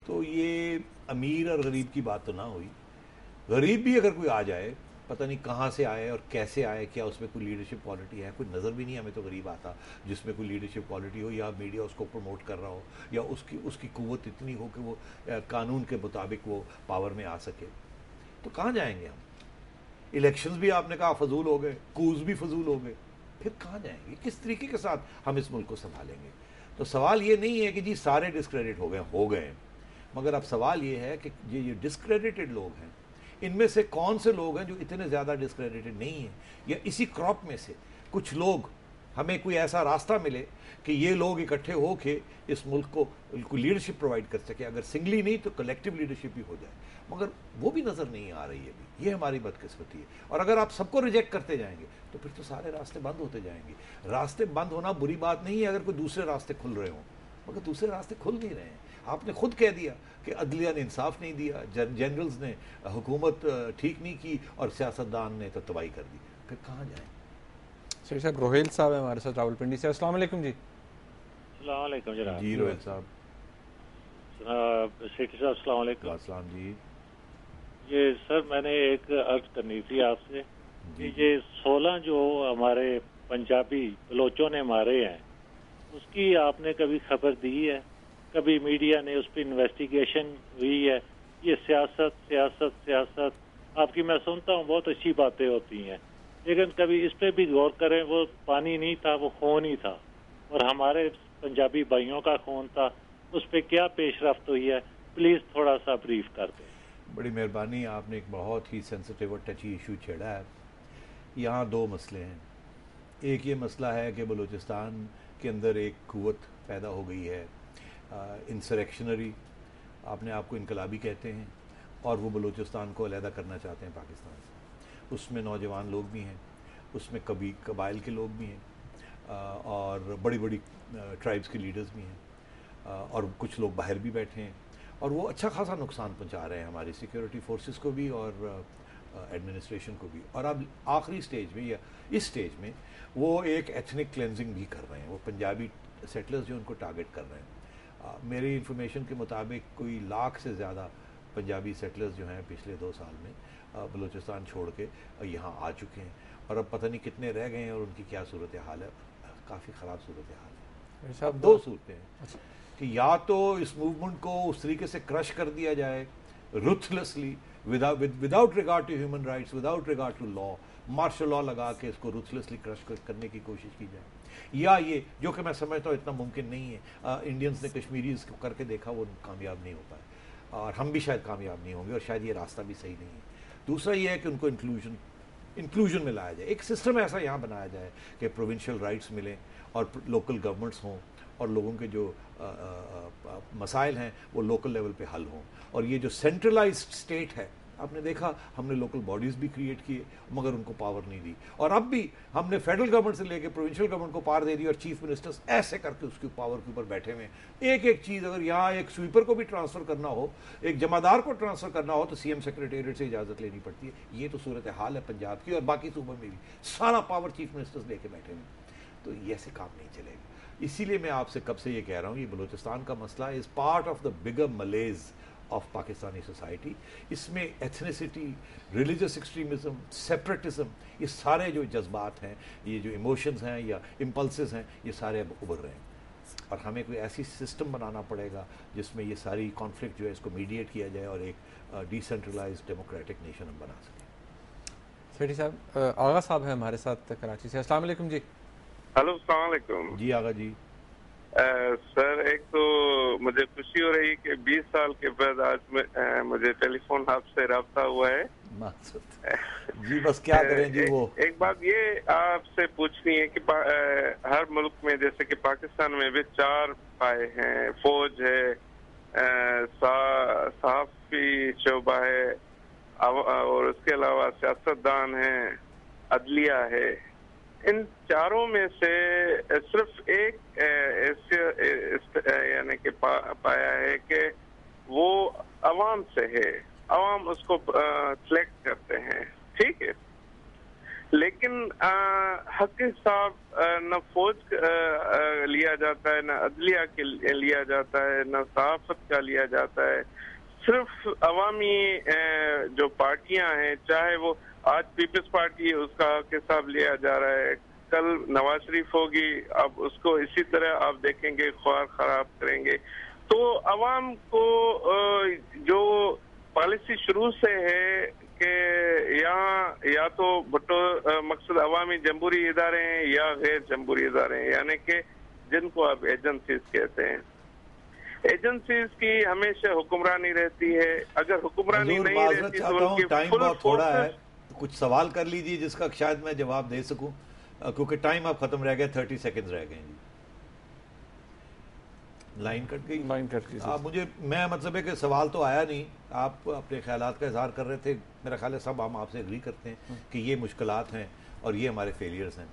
تو یہ امیر اور غریب کی بات تو نہ ہوئی. غریب بھی اگر کوئی آ جائے, پتہ نہیں کہاں سے آئے اور کیسے آئے, کیا اس میں کوئی لیڈرشپ کوالٹی ہے, کوئی نظر بھی نہیں ہمیں تو غریب آتا جس میں کوئی لیڈرشپ کوالٹی ہو, یا میڈیا اس کو پروموٹ کر رہا ہو, یا اس کی قوت اتنی ہو کہ وہ قانون کے مطابق وہ پاور میں آ سکے. تو کہاں جائیں گے ہم؟ الیکشنز بھی آپ نے کہا فضول ہو گئے, کوز بھی فضول ہو گئے, پھر کہاں جائیں گے؟ کس طریقے کے ساتھ ہم اس ملک کو سنبھالیں گے؟ تو سوال یہ نہیں ہے کہ جی سارے ڈسکریڈٹ ہو گئے, مگر اب سوال یہ ہے کہ یہ ڈسکریڈٹڈ لوگ ہیں, ان میں سے کون سے لوگ ہیں جو اتنے زیادہ ڈسکریڈٹڈ نہیں ہیں, یا اسی کراپ میں سے کچھ لوگ, ہمیں کوئی ایسا راستہ ملے کہ یہ لوگ اکٹھے ہو کے اس ملک کو لیڈرشپ پرووائڈ کر سکے, اگر سنگلی نہیں تو کلیکٹیو لیڈرشپ بھی ہو جائے. مگر وہ بھی نظر نہیں آ رہی ہے ابھی. یہ ہماری بدقسمتی ہے. اور اگر آپ سب کو ریجیکٹ کرتے جائیں گے تو پھر تو سارے راستے بند ہوتے جائیں گے. راستے بند ہونا بری بات نہیں ہے اگر کوئی دوسرے راستے کھل رہے ہوں, مگر دوسرے راستے کھل نہیں رہے ہیں. آپ نے خود کہہ دیا کہ عدلیہ نے انصاف نہیں دیا, جنرلز نے حکومت ٹھیک نہیں کی, اور سیاستدان نے تو تباہی کر دی. پھر کہاں جائیں؟ سیٹھی صاحب روہیل صاحب ہیں ہمارے ساتھ راولپنڈی سے. السلام علیکم جی. السلام علیکم جناب. جی روہیل صاحب. سیٹھی صاحب السلام علیکم. السلام جی. یہ سر میں نے ایک عرض کرنی تھی آپ سے کہ یہ 16 جو ہمارے پنجابی بلوچوں نے مارے ہیں, اس کی آپ نے کبھی خبر دی ہے؟ کبھی میڈیا نے اس پہ انویسٹیگیشن ہوئی ہے؟ یہ سیاست سیاست سیاست آپ کی میں سنتا ہوں, بہت اچھی باتیں ہوتی ہیں, لیکن کبھی اس پہ بھی غور کریں. وہ پانی نہیں تھا, وہ خون ہی تھا, اور ہمارے پنجابی بھائیوں کا خون تھا. اس پہ کیا پیش رفت ہوئی ہے؟ پلیز تھوڑا سا بریف کر دیں. بڑی مہربانی, آپ نے ایک بہت ہی سینسٹیو اور ٹچی ایشو چھیڑا ہے. یہاں دو مسئلے ہیں. ایک یہ مسئلہ ہے کہ بلوچستان کے اندر ایک قوت پیدا ہو گئی ہے, انسریکشنری, آپ نے آپ کو انقلابی کہتے ہیں, اور وہ بلوچستان کو علیحدہ کرنا چاہتے ہیں پاکستان سے. اس میں نوجوان لوگ بھی ہیں, اس میں کبھی قبائل کے لوگ بھی ہیں, اور بڑی بڑی ٹرائبز کے لیڈرز بھی ہیں, اور کچھ لوگ باہر بھی بیٹھے ہیں, اور وہ اچھا خاصا نقصان پہنچا رہے ہیں ہماری سیکیورٹی فورسز کو بھی اور ایڈمنسٹریشن کو بھی. اور اب آخری سٹیج میں, یا اس سٹیج میں, وہ ایک ایتھنک کلینزنگ بھی کر رہے ہیں. وہ پنجابی سیٹلرز جو ان کو ٹارگٹ کر رہے ہیں. میری انفارمیشن کے مطابق کوئی 1 لاکھ سے زیادہ پنجابی سیٹلرز جو ہیں پچھلے 2 سال میں بلوچستان چھوڑ کے یہاں آ چکے ہیں, اور اب پتہ نہیں کتنے رہ گئے ہیں اور ان کی کیا صورتحال ہے. کافی خراب صورتحال ہے. اب 2 صورتیں ہیں کہ یا تو اس موومنٹ کو اس طریقے سے کرش کر دیا جائے رuthlessly, without regard to human rights, without regard to law, martial law لگا کے اس کو ruthlessly کرش کرنے کی کوشش کی جائے, یا یہ جو کہ میں سمجھتا ہوں اتنا ممکن نہیں ہے. انڈینز نے کشمیریز کو کر کے دیکھا, وہ کامیاب نہیں ہو پائے, اور ہم بھی شاید کامیاب نہیں ہوں گے, اور شاید یہ راستہ بھی صحیح نہیں ہے. دوسرا یہ ہے کہ ان کو انکلوژن میں لایا جائے. ایک سسٹم ایسا یہاں بنایا جائے کہ پروونشل رائٹس ملیں, اور لوکل گورنمنٹس ہوں, اور لوگوں کے جو مسائل ہیں وہ لوکل لیول پہ حل ہوں. اور یہ جو سینٹرلائزڈ اسٹیٹ ہے, آپ نے دیکھا ہم نے لوکل باڈیز بھی کریٹ کیے مگر ان کو پاور نہیں دی, اور اب بھی ہم نے فیڈرل گورنمنٹ سے لے کے پروونشل گورنمنٹ کو پاور دے دی, اور چیف منسٹرز ایسے کر کے اس کی پاور کے اوپر بیٹھے ہوئے ہیں. ایک چیز اگر یہاں ایک سویپر کو بھی ٹرانسفر کرنا ہو, ایک جمعدار کو ٹرانسفر کرنا ہو, تو سی ایم سیکریٹریٹ سے اجازت لینی پڑتی ہے. یہ تو صورتحال ہے پنجاب کی, اور باقی صوبوں میں بھی سارا پاور چیف منسٹرز لے کے بیٹھے ہوئے ہیں. تو یہ ایسے کام نہیں چلے گا. اسی لیے میں آپ سے کب سے یہ کہہ رہا ہوں, یہ بلوچستان کا مسئلہ is part of the bigger milieus of Pakistani society. اس میں ایتھنیسٹی, ریلیجس ایکسٹریمزم, سیپریٹزم, یہ سارے جو جذبات ہیں, یہ جو ایموشنز ہیں یا امپلسز ہیں, یہ سارے اب ابھر رہے ہیں. اور ہمیں کوئی ایسی سسٹم بنانا پڑے گا جس میں یہ ساری کانفلکٹ جو ہے اس کو میڈیٹ کیا جائے, اور ایک ڈیسینٹرلائزڈ ڈیموکریٹک نیشن ہم بنا سکیں. سیٹھی صاحب آغا صاحب ہیں ہمارے ساتھ کراچی سے. السلام علیکم جی. ہلو السلام علیکم. جی آغا جی. سر ایک تو مجھے خوشی ہو رہی کہ 20 سال کے بعد آج مجھے ٹیلی فون آپ سے رابطہ ہوا ہے. جی بس کیا کریں جی. وہ ایک بات یہ آپ سے پوچھنی ہے کہ ہر ملک میں جیسے کہ پاکستان میں بھی 4 پائے ہیں, فوج ہے, صحافی شعبہ ہے, اور اس کے علاوہ سیاستدان ہیں, عدلیہ ہے. ان چاروں میں سے صرف ایک یعنی کہ پایا ہے کہ وہ عوام سے ہے, عوام اس کو سلیکٹ کرتے ہیں, ٹھیک ہے. لیکن حق صاحب نہ فوج لیا جاتا ہے، نہ عدلیہ کے لیا جاتا ہے، نہ صحافت کا لیا جاتا ہے. صرف عوامی جو پارٹیاں ہیں، چاہے وہ آج پیپلز پارٹی ہے، اس کا حق صاحب لیا جا رہا ہے، کل نواز شریف ہوگی، اب اس کو اسی طرح آپ دیکھیں گے خوار خراب کریں گے. تو عوام کو جو پالیسی شروع سے ہے کہ یہاں یا تو بھٹو مقصد عوامی جمہوری ادارے ہیں یا غیر جمہوری ادارے ہیں، یعنی کہ جن کو آپ ایجنسیز کہتے ہیں. ایجنسیز کی ہمیشہ حکمرانی رہتی ہے. اگر حکمرانی نہیں معذرت رہتی چاہتا تو ہوں، ان کی ٹائم فل بہت تھوڑا ہے، فوکس. کچھ سوال کر لیجیے جس کا شاید میں جواب دے سکوں، کیونکہ ٹائم اب ختم رہ گیا، 30 سیکنڈز رہ گئے. لائن کٹ گئی. آپ مجھے میں مطلب ہے کہ سوال تو آیا نہیں، آپ اپنے خیالات کا اظہار کر رہے تھے. میرا خیال ہے سب ہم آپ سے اگری کرتے ہیں کہ یہ مشکلات ہیں اور یہ ہمارے فیلیئرز ہیں.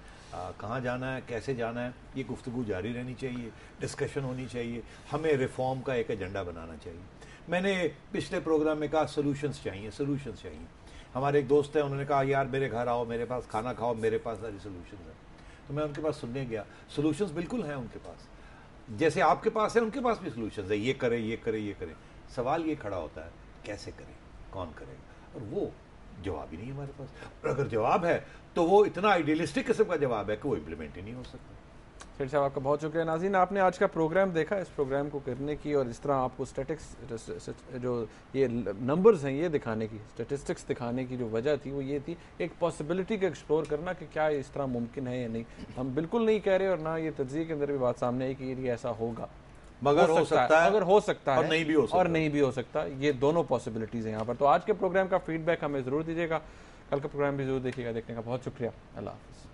کہاں جانا ہے، کیسے جانا ہے، یہ گفتگو جاری رہنی چاہیے، ڈسکشن ہونی چاہیے. ہمیں ریفارم کا ایک ایجنڈا بنانا چاہیے. میں نے پچھلے پروگرام میں کہا سولوشنز چاہیے. ہمارے ایک دوست ہیں، انہوں نے کہا یار میرے گھر آؤ، میرے پاس کھانا کھاؤ، میرے پاس ساری سولوشنز ہیں. تو میں ان کے پاس سننے گیا. سولوشنز بالکل ہیں ان کے پاس، جیسے آپ کے پاس ہے ان کے پاس بھی سولوشنز ہے. یہ کرے یہ کرے یہ کرے. سوال یہ کھڑا ہوتا ہے کیسے کرے، کون کرے گا، اور وہ جواب ہی نہیں ہمارے پاس. اور اگر جواب ہے تو وہ اتنا آئیڈیلسٹک قسم کا جواب ہے کہ وہ امپلیمنٹ ہی نہیں ہو سکتا. شیر صاحب آپ کا بہت شکریہ. ناظرین آپ نے آج کا پروگرام دیکھا. اس پروگرام کو کرنے کی اور اس طرح آپ کو اسٹیٹکس جو یہ نمبرز ہیں یہ دکھانے کی، اسٹیٹسٹکس دکھانے کی جو وجہ تھی وہ یہ تھی ایک پاسبلٹی کا ایکسپلور کرنا کہ کیا اس طرح ممکن ہے یا نہیں. ہم بالکل نہیں کہہ رہے اور نہ یہ تجزیے کے اندر بھی بات سامنے آئی کہ یہ ایسا ہوگا، مگر ہو سکتا ہے، اگر ہو سکتا ہے اور نہیں بھی ہو سکتا. یہ دونوں پاسبلٹیز ہیں یہاں پر. تو آج کے پروگرام کا فیڈ بیک ہمیں ضرور دیجیے گا. کل کا پروگرام بھی ضرور دیکھیے گا. دیکھنے کا بہت شکریہ. اللہ حافظ.